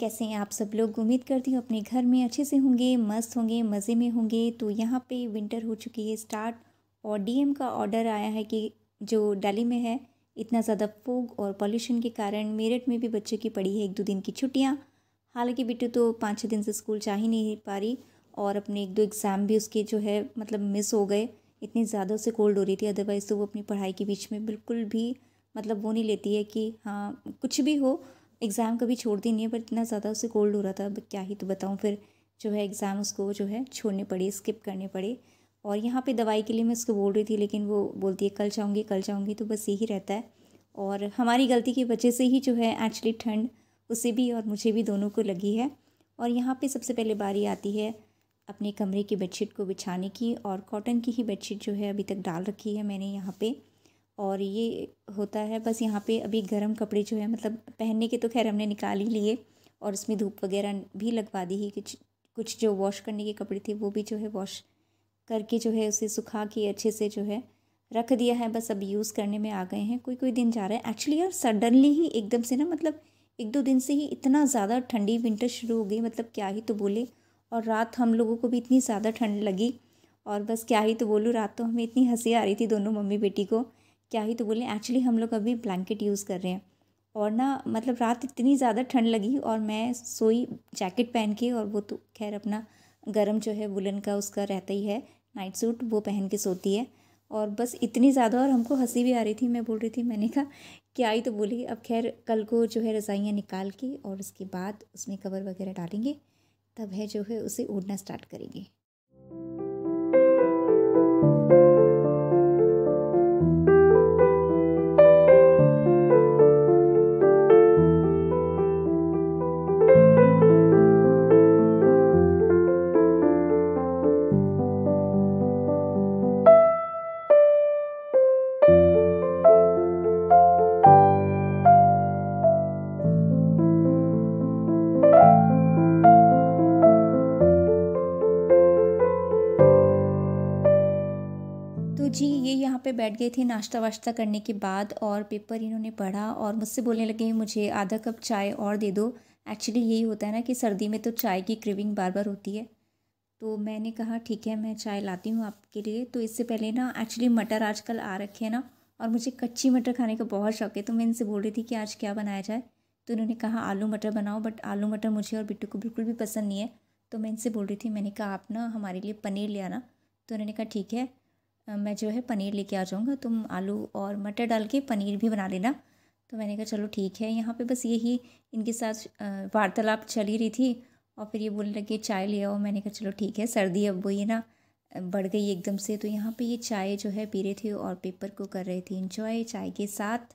कैसे हैं आप सब लोग। उम्मीद करती हूँ अपने घर में अच्छे से होंगे, मस्त होंगे, मज़े में होंगे। तो यहाँ पे विंटर हो चुकी है स्टार्ट और डीएम का ऑर्डर आया है कि जो दिल्ली में है इतना ज़्यादा फॉग और पॉल्यूशन के कारण मेरठ में भी बच्चों की पड़ी है 1-2 दिन की छुट्टियाँ। हालांकि बिट्टू तो 5-6 दिन से स्कूल जा ही नहीं पा रही और अपने 1-2 एग्ज़ाम भी उसके जो है मतलब मिस हो गए। इतनी ज़्यादा उसे कोल्ड हो रही थी, अदरवाइज़ तो वो अपनी पढ़ाई के बीच में बिल्कुल भी मतलब वो नहीं लेती है कि हाँ कुछ भी हो, एग्ज़ाम कभी छोड़ती नहीं है। पर इतना ज़्यादा उसे कोल्ड हो रहा था, अब क्या ही तो बताऊँ। फिर जो है एग्ज़ाम उसको जो है छोड़ने पड़े, स्किप करने पड़े। और यहाँ पे दवाई के लिए मैं उसको बोल रही थी, लेकिन वो बोलती है कल जाऊँगी कल जाऊँगी, तो बस यही रहता है। और हमारी गलती की वजह से ही जो है एक्चुअली ठंड उसे भी और मुझे भी दोनों को लगी है। और यहाँ पे सबसे पहले बारी आती है अपने कमरे की बेडशीट को बिछाने की, और कॉटन की ही बेडशीट जो है अभी तक डाल रखी है मैंने यहाँ पे। और ये होता है बस यहाँ पे अभी गर्म कपड़े जो है मतलब पहनने के तो खैर हमने निकाल ही लिए और उसमें धूप वगैरह भी लगवा दी ही। कुछ कुछ जो वॉश करने के कपड़े थे वो भी जो है वॉश करके जो है उसे सुखा के अच्छे से जो है रख दिया है। बस अब यूज़ करने में आ गए हैं, कोई कोई दिन जा रहा है। एक्चुअली यार सडनली ही एकदम से ना मतलब 1-2 दिन से ही इतना ज़्यादा ठंडी विंटर शुरू हो गई, मतलब क्या ही तो बोले। और रात हम लोगों को भी इतनी ज़्यादा ठंड लगी और बस क्या ही तो बोलूँ, रात तो हमें इतनी हंसी आ रही थी दोनों मम्मी बेटी को, क्या ही तो बोले। एक्चुअली हम लोग अभी ब्लैंकेट यूज़ कर रहे हैं और ना मतलब रात इतनी ज़्यादा ठंड लगी और मैं सोई जैकेट पहन के, और वो तो खैर अपना गर्म जो है वुलन का उसका रहता ही है नाइट सूट, वो पहन के सोती है। और बस इतनी ज़्यादा और हमको हंसी भी आ रही थी। मैं बोल रही थी, मैंने कहा क्या ही तो बोली। अब खैर कल को जो है रज़ाइयाँ निकाल के और उसके बाद उसमें कवर वगैरह डालेंगे, तब है जो है उसे ओढ़ना स्टार्ट करेंगे। तो जी ये यहाँ पे बैठ गए थे नाश्ता वाश्ता करने के बाद, और पेपर इन्होंने पढ़ा और मुझसे बोलने लगे मुझे आधा कप चाय और दे दो। एक्चुअली यही होता है ना कि सर्दी में तो चाय की क्रेविंग बार बार होती है। तो मैंने कहा ठीक है मैं चाय लाती हूँ आपके लिए। तो इससे पहले ना एक्चुअली मटर आजकल आ रखे हैं ना, और मुझे कच्ची मटर खाने का बहुत शौक है। तो मैं इनसे बोल रही थी कि आज क्या बनाया जाए, तो इन्होंने कहा आलू मटर बनाओ, बट आलू मटर मुझे और बिट्टू को बिल्कुल भी पसंद नहीं है। तो मैं इनसे बोल रही थी, मैंने कहा आप ना हमारे लिए पनीर ले आना। तो उन्होंने कहा ठीक है, मैं जो है पनीर लेके आ जाऊँगा, तुम आलू और मटर डाल के पनीर भी बना लेना। तो मैंने कहा चलो ठीक है। यहाँ पे बस यही इनके साथ वार्तालाप चल ही रही थी। और फिर ये बोलने लगे चाय ले आओ। मैंने कहा चलो ठीक है, सर्दी अब वो ये ना बढ़ गई एकदम से। तो यहाँ पे ये चाय जो है पी रहे थे और पेपर को कर रहे थे एंजॉय चाय के साथ।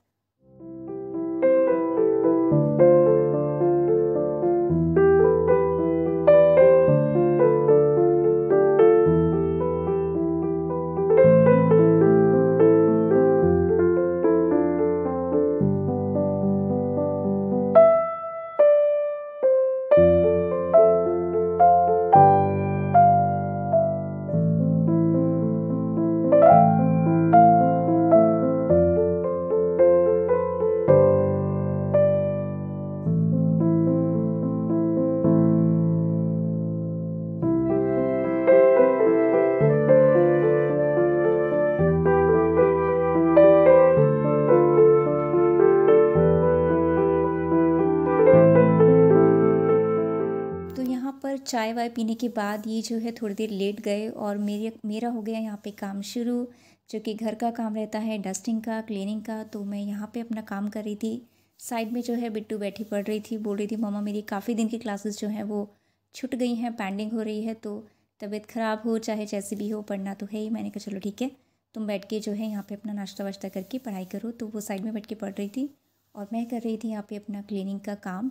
तो यहाँ पर चाय वाय पीने के बाद ये जो है थोड़ी देर लेट गए और मेरा हो गया यहाँ पे काम शुरू, जो कि घर का काम रहता है, डस्टिंग का, क्लीनिंग का। तो मैं यहाँ पे अपना काम कर रही थी। साइड में जो है बिट्टू बैठी पढ़ रही थी, बोल रही थी मम्मा मेरी काफ़ी दिन की क्लासेस जो हैं वो छूट गई हैं, पेंडिंग हो रही है। तो तबीयत ख़राब हो चाहे जैसे भी हो, पढ़ना तो है ही। मैंने कहा चलो ठीक है, तुम बैठ के जो है यहाँ पे अपना नाश्ता वाश्ता करके पढ़ाई करो। तो वो साइड में बैठ के पढ़ रही थी और मैं कर रही थी यहाँ पे अपना क्लीनिंग का काम।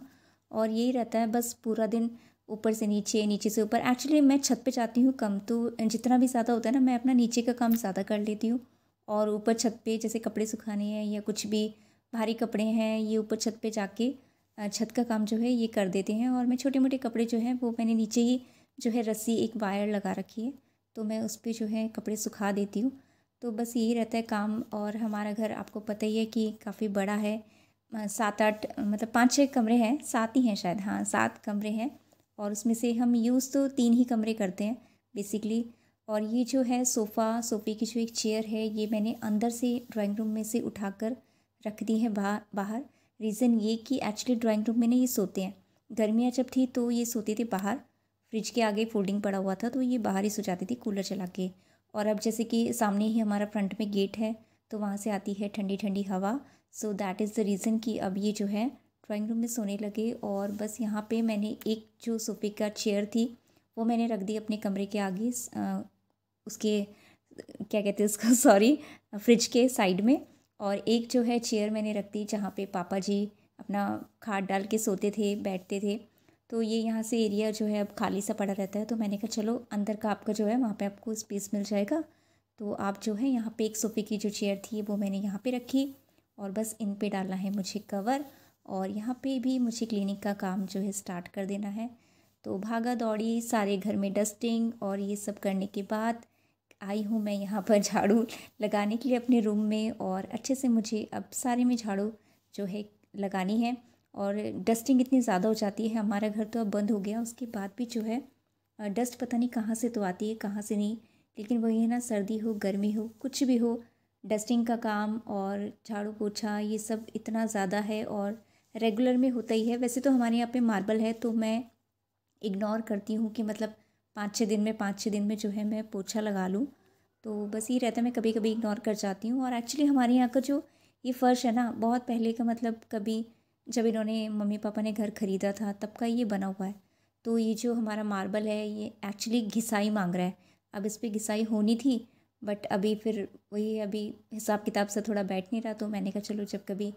और यही रहता है बस पूरा दिन, ऊपर से नीचे, नीचे से ऊपर। एक्चुअली मैं छत पे जाती हूँ कम, तो जितना भी ज़्यादा होता है ना मैं अपना नीचे का काम ज़्यादा कर लेती हूँ। और ऊपर छत पे जैसे कपड़े सुखाने हैं या कुछ भी भारी कपड़े हैं, ये ऊपर छत पे जाके छत का काम जो है ये कर देते हैं। और मैं छोटे मोटे कपड़े जो हैं वो मैंने नीचे ही जो है रस्सी एक वायर लगा रखी है, तो मैं उस पर जो है कपड़े सुखा देती हूँ। तो बस यही रहता है काम। और हमारा घर आपको पता ही है कि काफ़ी बड़ा है, 7 8 मतलब 5 6 कमरे हैं, 7 ही हैं शायद, हाँ 7 कमरे हैं। और उसमें से हम यूज़ तो 3 ही कमरे करते हैं बेसिकली। और ये जो है सोफ़े की जो एक चेयर है, ये मैंने अंदर से ड्राइंग रूम में से उठाकर रख दी है बाहर। रीज़न ये कि एक्चुअली ड्राइंग रूम में ना ये सोते हैं। गर्मियाँ जब थी तो ये सोते थे बाहर, फ्रिज के आगे फोल्डिंग पड़ा हुआ था तो ये बाहर ही सो जाती थी कूलर चला के। और अब जैसे कि सामने ही हमारा फ्रंट में गेट है तो वहाँ से आती है ठंडी ठंडी हवा। So that is the reason कि अब ये जो है ड्राइंग रूम में सोने लगे। और बस यहाँ पे मैंने एक जो सोफ़े का चेयर थी वो मैंने रख दी अपने कमरे के आगे, उसके क्या कहते हैं उसको सॉरी, फ्रिज के साइड में। और एक जो है चेयर मैंने रख दी जहाँ पे पापा जी अपना खाट डाल के सोते थे, बैठते थे। तो ये यहाँ से एरिया जो है अब खाली सा पड़ा रहता है, तो मैंने कहा चलो अंदर का आपका जो है वहाँ पे आपको स्पेस मिल जाएगा। तो आप जो है यहाँ पे एक सोफ़े की जो चेयर थी वो मैंने यहाँ पे रखी और बस इन पे डालना है मुझे कवर। और यहाँ पे भी मुझे क्लीनिंग का काम जो है स्टार्ट कर देना है। तो भागा दौड़ी सारे घर में डस्टिंग और ये सब करने के बाद आई हूँ मैं यहाँ पर झाड़ू लगाने के लिए अपने रूम में। और अच्छे से मुझे अब सारे में झाड़ू जो है लगानी है। और डस्टिंग इतनी ज़्यादा हो जाती है, हमारा घर तो अब बंद हो गया, उसके बाद भी जो है डस्ट पता नहीं कहाँ से तो आती है कहाँ से नहीं। लेकिन वही है ना, सर्दी हो गर्मी हो कुछ भी हो, डस्टिंग का काम और झाड़ू पोछा ये सब इतना ज़्यादा है और रेगुलर में होता ही है। वैसे तो हमारे यहाँ पे मार्बल है तो मैं इग्नोर करती हूँ कि मतलब 5 6 दिन में जो है मैं पोछा लगा लूँ। तो बस ये रहता है, मैं कभी कभी इग्नोर कर जाती हूँ। और एक्चुअली हमारे यहाँ का जो ये फ़र्श है ना बहुत पहले का, मतलब कभी जब इन्होंने मम्मी पापा ने घर ख़रीदा था तब का ये बना हुआ है। तो ये जो हमारा मार्बल है ये एक्चुअली घिसाई मांग रहा है। अब इस पर घिसाई होनी थी बट अभी फिर वही अभी हिसाब किताब से थोड़ा बैठ नहीं रहा, तो मैंने कहा चलो जब कभी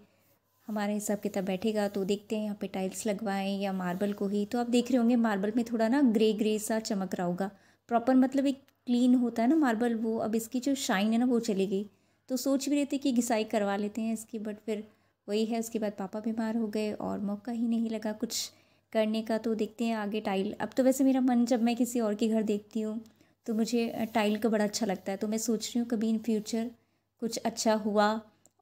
हमारे हिसाब किताब बैठेगा तो देखते हैं यहाँ पे टाइल्स लगवाएं या मार्बल को ही। तो आप देख रहे होंगे मार्बल में थोड़ा ना ग्रे ग्रे सा चमक रहा होगा, प्रॉपर मतलब एक क्लीन होता है ना मार्बल, वो अब इसकी जो शाइन है ना वो चली गई। तो सोच भी रहे थे कि घिसाई करवा लेते हैं इसकी, बट फिर वही है, उसके बाद पापा बीमार हो गए और मौका ही नहीं लगा कुछ करने का। तो देखते हैं आगे टाइल। अब तो वैसे मेरा मन जब मैं किसी और के घर देखती हूँ तो मुझे टाइल का बड़ा अच्छा लगता है। तो मैं सोच रही हूँ कभी इन फ्यूचर कुछ अच्छा हुआ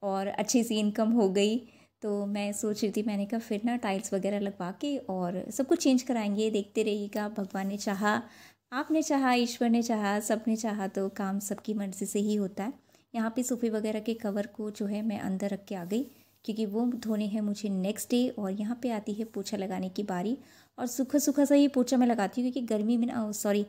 और अच्छी सी इनकम हो गई तो मैं सोच रही थी, मैंने कहा फिर ना टाइल्स वगैरह लगवा के और सब कुछ चेंज कराएंगे, देखते रहिएगा। भगवान ने चाहा, आपने चाहा, ईश्वर ने चाहा, सब ने चाहा तो काम सबकी मर्ज़ी से ही होता है। यहाँ पे सोफ़े वगैरह के कवर को जो है मैं अंदर रख के आ गई क्योंकि वो धोने हैं मुझे नेक्स्ट डे। और यहाँ पे आती है पोछा लगाने की बारी। और सूखा सूखा सा ये पोछा मैं लगाती हूँ क्योंकि गर्मी में ना, सॉरी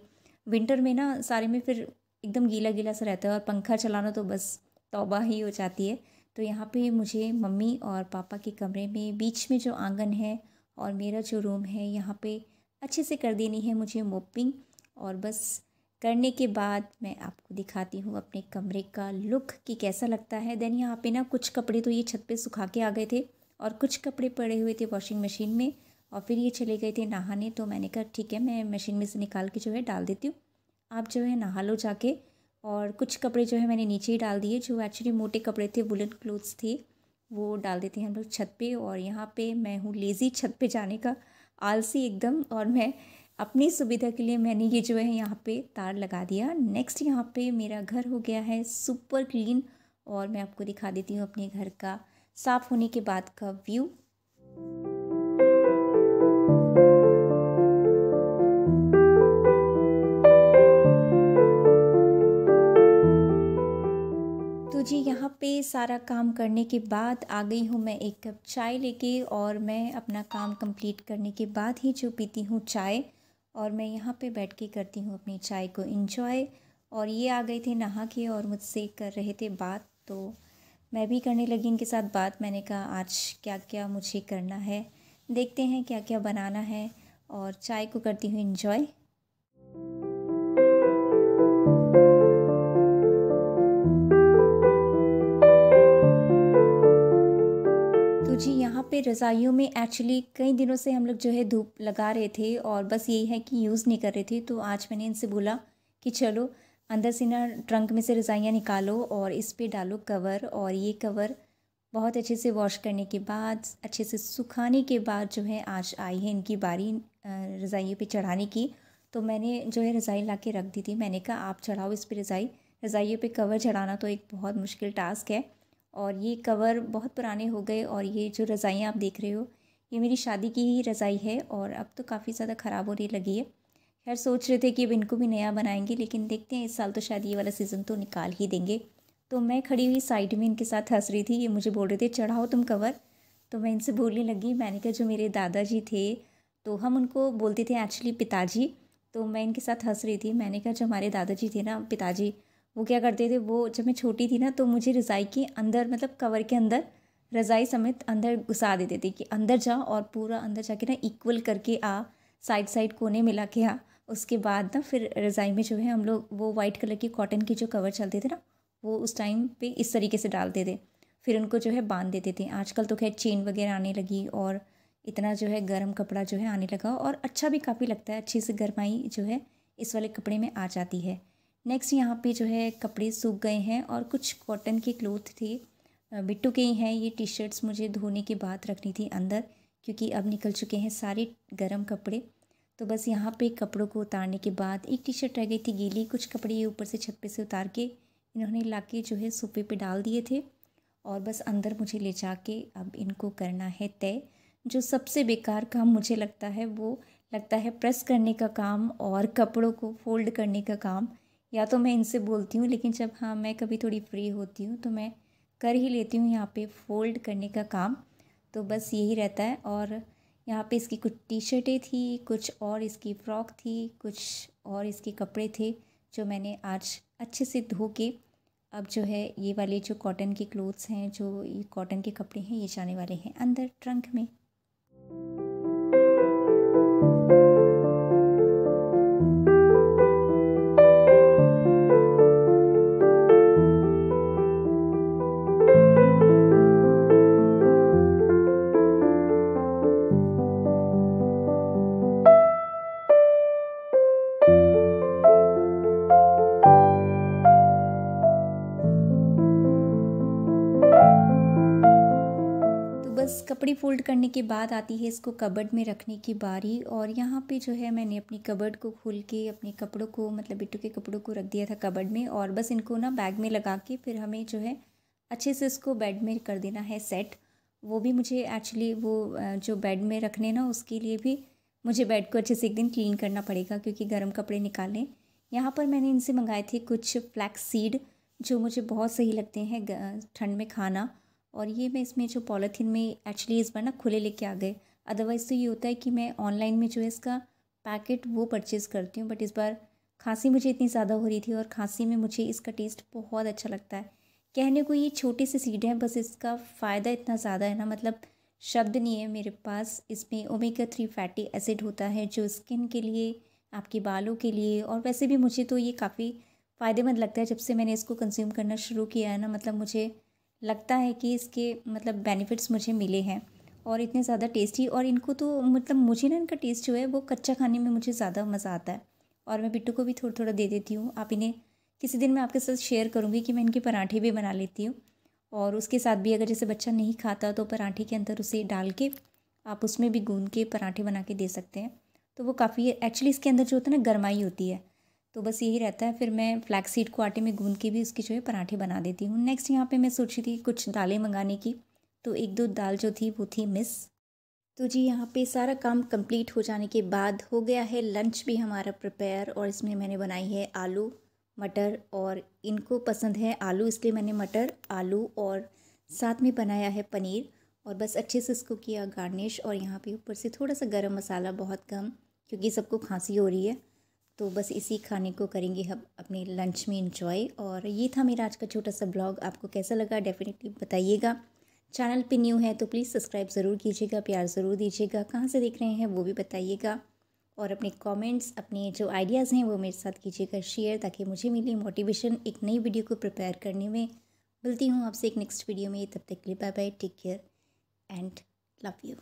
विंटर में ना सारे में फिर एकदम गीला गीला सा रहता है और पंखा चलाना तो बस तौबा ही हो जाती है। तो यहाँ पे मुझे मम्मी और पापा के कमरे में बीच में जो आंगन है और मेरा जो रूम है यहाँ पे अच्छे से कर देनी है मुझे मोपिंग। और बस करने के बाद मैं आपको दिखाती हूँ अपने कमरे का लुक कि कैसा लगता है। देन यहाँ पे ना कुछ कपड़े तो ये छत पे सुखा के आ गए थे और कुछ कपड़े पड़े हुए थे वॉशिंग मशीन में और फिर ये चले गए थे नहाने। तो मैंने कहा ठीक है मैं मशीन में से निकाल के जो है डाल देती हूँ, आप जो है नहा लो जाके। और कुछ कपड़े जो है मैंने नीचे ही डाल दिए, जो एक्चुअली मोटे कपड़े थे, वुलन क्लोथ्स थे, वो डाल देते हैं हम लोग छत पे। और यहाँ पे मैं हूँ लेज़ी छत पे जाने का, आलसी एकदम। और मैं अपनी सुविधा के लिए मैंने ये जो है यहाँ पे तार लगा दिया। नेक्स्ट यहाँ पे मेरा घर हो गया है सुपर क्लीन और मैं आपको दिखा देती हूँ अपने घर का साफ़ होने के बाद का व्यू। तो जी यहाँ पे सारा काम करने के बाद आ गई हूँ मैं एक कप चाय लेके। और मैं अपना काम कंप्लीट करने के बाद ही जो पीती हूँ चाय, और मैं यहाँ पे बैठ के करती हूँ अपनी चाय को इंजॉय। और ये आ गए थे नहा के और मुझसे कर रहे थे बात, तो मैं भी करने लगी इनके साथ बात। मैंने कहा आज क्या क्या मुझे करना है, देखते हैं क्या क्या बनाना है, और चाय को करती हूँ इंजॉय। तो जी यहाँ पे रज़ाइयों में एक्चुअली कई दिनों से हम लोग जो है धूप लगा रहे थे और बस यही है कि यूज़ नहीं कर रहे थे। तो आज मैंने इनसे बोला कि चलो अंदर से ना ट्रंक में से रज़ाइयाँ निकालो और इस पे डालो कवर। और ये कवर बहुत अच्छे से वॉश करने के बाद, अच्छे से सुखाने के बाद जो है आज आई है इनकी बारी रज़ाइयों पे चढ़ाने की। तो मैंने जो है रज़ाई ला के रख दी थी, मैंने कहा आप चढ़ाओ इस पर रज़ाई। रज़ाइयों पे कवर चढ़ाना तो एक बहुत मुश्किल टास्क है और ये कवर बहुत पुराने हो गए और ये जो रज़ाइयाँ आप देख रहे हो ये मेरी शादी की ही रज़ाई है और अब तो काफ़ी ज़्यादा ख़राब होने लगी है। खैर सोच रहे थे कि अब इनको भी नया बनाएंगे, लेकिन देखते हैं इस साल तो शायद ये वाला सीज़न तो निकाल ही देंगे। तो मैं खड़ी हुई साइड में इनके साथ हंस रही थी, ये मुझे बोल रहे थे चढ़ाओ तुम कवर। तो मैं इनसे बोलने लगी, मैंने कहा जो मेरे दादाजी थे तो हम उनको बोलते थे एक्चुअली पिताजी। तो मैं इनके साथ हंस रही थी, मैंने कहा जो हमारे दादाजी थे ना पिताजी, वो क्या करते थे, वो जब मैं छोटी थी ना तो मुझे रज़ाई के अंदर मतलब कवर के अंदर रज़ाई समेत अंदर घुसा देते थे कि अंदर जा और पूरा अंदर जाके ना इक्वल करके आ, साइड साइड कोने मिला के आ। उसके बाद ना फिर रज़ाई में जो है हम लोग वो वाइट कलर की कॉटन की जो कवर चलते थे ना वो उस टाइम पे इस तरीके से डालते थे, फिर उनको जो है बांध देते थे। आजकल तो खैर चेन वगैरह आने लगी और इतना जो है गर्म कपड़ा जो है आने लगा और अच्छा भी काफ़ी लगता है, अच्छी से गर्माई जो है इस वाले कपड़े में आ जाती है। नेक्स्ट यहाँ पे जो है कपड़े सूख गए हैं और कुछ कॉटन के क्लोथ थे, बिट्टू के ही हैं। ये टी शर्ट्स मुझे धोने के बाद रखनी थी अंदर क्योंकि अब निकल चुके हैं सारे गर्म कपड़े। तो बस यहाँ पे कपड़ों को उतारने के बाद एक टी शर्ट रह गई थी गीली, कुछ कपड़े ये ऊपर से छत पे से उतार के इन्होंने लाके जो है सोफे पे डाल दिए थे और बस अंदर मुझे ले जाके अब इनको करना है तय। जो सबसे बेकार काम मुझे लगता है वो लगता है प्रेस करने का काम और कपड़ों को फोल्ड करने का काम। या तो मैं इनसे बोलती हूँ, लेकिन जब हाँ मैं कभी थोड़ी फ्री होती हूँ तो मैं कर ही लेती हूँ यहाँ पे फोल्ड करने का काम। तो बस यही रहता है। और यहाँ पे इसकी कुछ टी शर्टें थी, कुछ और इसकी फ़्रॉक थी, कुछ और इसके कपड़े थे जो मैंने आज अच्छे से धो के अब जो है ये वाले जो कॉटन के क्लोथ्स हैं, जो ये कॉटन के कपड़े हैं, ये जाने वाले हैं अंदर ट्रंक में। तो बस कपड़े फ़ोल्ड करने के बाद आती है इसको कबर्ड में रखने की बारी। और यहाँ पे जो है मैंने अपनी कबर्ड को खोल के अपने कपड़ों को मतलब बिट्टू के कपड़ों को रख दिया था कबर्ड में और बस इनको ना बैग में लगा के फिर हमें जो है अच्छे से इसको बेड में कर देना है सेट। वो भी मुझे एक्चुअली वो जो बेड में रखने ना उसके लिए भी मुझे बेड को अच्छे से एक दिन क्लीन करना पड़ेगा क्योंकि गर्म कपड़े निकालने। यहाँ पर मैंने इनसे मंगाए थे कुछ फ्लैक्स सीड जो मुझे बहुत सही लगते हैं ठंड में खाना। और ये मैं इसमें जो पॉलीथीन में एक्चुअली इस बार ना खुले लेके आ गए। अदरवाइज़ तो ये होता है कि मैं ऑनलाइन में जो है इसका पैकेट वो परचेज़ करती हूँ, बट इस बार खांसी मुझे इतनी ज़्यादा हो रही थी और खांसी में मुझे इसका टेस्ट बहुत अच्छा लगता है। कहने को ये छोटे से सीड हैं, बस इसका फ़ायदा इतना ज़्यादा है ना, मतलब शब्द नहीं है मेरे पास। इसमें ओमेगा 3 फैटी एसिड होता है जो स्किन के लिए, आपके बालों के लिए और वैसे भी मुझे तो ये काफ़ी फ़ायदेमंद लगता है। जब से मैंने इसको कंज्यूम करना शुरू किया है ना, मतलब मुझे लगता है कि इसके मतलब बेनिफिट्स मुझे मिले हैं और इतने ज़्यादा टेस्टी। और इनको तो मतलब मुझे ना इनका टेस्ट जो है वो कच्चा खाने में मुझे ज़्यादा मज़ा आता है और मैं बिट्टू को भी थोड़ा थोड़ा दे देती हूँ। आप इन्हें किसी दिन मैं आपके साथ शेयर करूँगी कि मैं इनके पराठे भी बना लेती हूँ और उसके साथ भी अगर जैसे बच्चा नहीं खाता तो पराठे के अंदर उसे डाल के आप उसमें भी गूंद के पराठे बना के दे सकते हैं। तो वो काफ़ी एक्चुअली इसके अंदर जो होता है ना गरमाई होती है, तो बस यही रहता है। फिर मैं फ्लैक्स सीड को आटे में गूंद के भी उसके जो है पराठे बना देती हूँ। नेक्स्ट यहाँ पे मैं सोची थी कुछ दालें मंगाने की, तो एक दो दाल जो थी वो थी मिस। तो जी यहाँ पे सारा काम कंप्लीट हो जाने के बाद हो गया है लंच भी हमारा प्रिपेयर और इसमें मैंने बनाई है आलू मटर और इनको पसंद है आलू, इसलिए मैंने मटर आलू और साथ में बनाया है पनीर और बस अच्छे से इसको किया गार्निश। और यहाँ पे ऊपर से थोड़ा सा गरम मसाला, बहुत कम क्योंकि सबको खांसी हो रही है। तो बस इसी खाने को करेंगे हम अपने लंच में इंजॉय। और ये था मेरा आज का छोटा सा ब्लॉग, आपको कैसा लगा डेफिनेटली बताइएगा। चैनल पे न्यू है तो प्लीज़ सब्सक्राइब ज़रूर कीजिएगा, प्यार ज़रूर दीजिएगा, कहाँ से देख रहे हैं वो भी बताइएगा और अपने कमेंट्स, अपने जो आइडियाज़ हैं वो मेरे साथ कीजिएगा शेयर, ताकि मुझे मिले मोटिवेशन एक नई वीडियो को प्रिपेयर करने में। मिलती हूँ आपसे एक नेक्स्ट वीडियो में, तब तक के लिए bye bye, take care and love you.